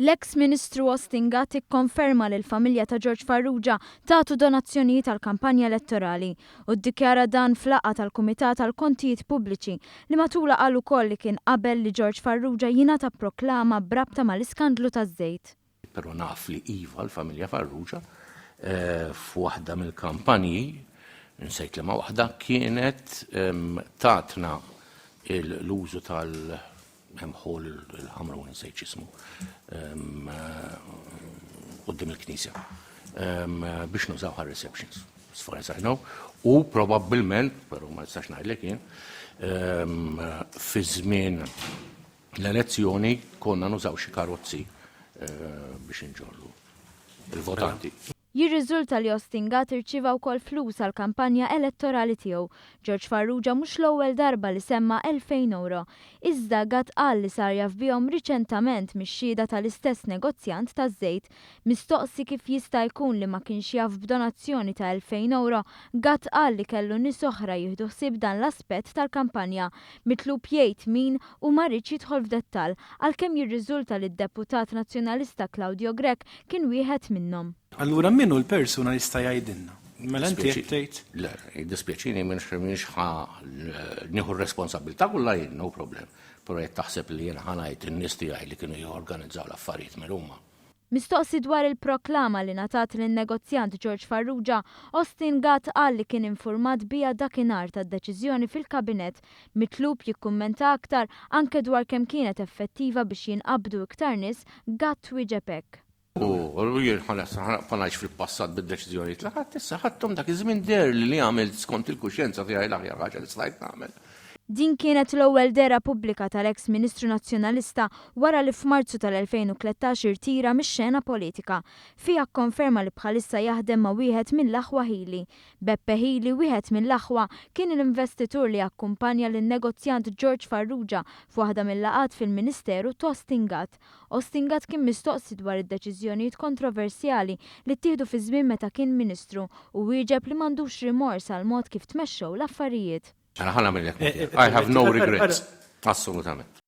L-eks Ministru Ostingat ikkonferma li l-familja ta' George Farrugia tagħtu donazzjonijiet tal-kampanja elettorali u ddikjara dan fl-laqgħa tal-Kumitat tal-Kontijiet Pubbliċi li matula qal ukoll li kien qabel li George Farrugia jingħata proklama brabta mal-iskandlu taż-żejt. Però naf li iva l-familja Farrugia f'waħda mill-kampanji, nsejt li ma waħda kienet tatna l-użu tal-ħol il-ħamrun nsejt x'ismu qudiem il-Knisja biex nużawha receptions. As far as I know, u probabbilment, però ma nistax ngħidlek jien, fi żmien l-elezzjoni konna nużaw xi karozzi biex inġorru il-votanti. Jirriżulta li Ostingat irċieva wkoll flus għall kampanja elettorali tiegħu. George Farrugia mhux l-ewwel darba li semma 2000 euro. Iżda Gatt qal li sar jaf bihom riċentament mix-xhieda tal-istess negozjant taż-żejt. Mistoqsi kif jista' jkun li ma kienx jaf b'donazzjoni ta' 2000 euro, Gatt qal li kellu nies oħra jieħdu ħsieb dan l-aspett tal-kampanja, mitlub jgħid min u ma rridx jidħol f'dettall għalkemm jirriżulta li d-Deputat Nazzjonalista Claudio Grech kien wieħed minnhom. Allura minnu l-persuna jista' jgħidilna? Mela inti qed tgħid? Le, jiddispjaċini minx nieħu r-responsabilità kollha jien, no problem. Però qed taħseb li jien ħanajt in-nies tiegħi li kienu jorganizzaw l-affarijiet mill-huma. Mistoqsi dwar il-proklama li ngħatat lin-negozjant George Farrugia, Ostingat qal li kien infurmat biha dakinhar tad-deċiżjoni fil-Kabinett, mitlub jikkummenta aktar anke dwar kemm kienet effettiva biex jinqabdu iktar nies, Gatt wieġeb hekk. U jien ħanajx fil-passat bid-deċiżjonijiet li ħadd issa ħadthom dak iż-żmien der li għamilt skont il-kuxjenza tiegħi l-aħjar ħaġa li stajt nagħmel. Din kienet l-ewwel dera pubblika tal-eks Ministru Nazzjonalista wara li f'Marzu tal-2013 irtira mix-xena politika. Fiha kkonferma li bħalissa jaħdem ma' wieħed mill-aħwa Healey. Beppe Healey, wieħed mill-aħwa, kien l-investitur li akkumpanja lin-negozjant George Farrugia f'waħda mill-laqgħat fil-Ministeru ta' Ostingat. Ostingat kien mistoqsi dwar id-deċiżjonijiet kontroversjali li ttieħdu fi żmien meta kien Ministru u wieġeb li m'għandux rimors għal mod kif tmexxew l-affarijiet. I have no regrets. Assolutament.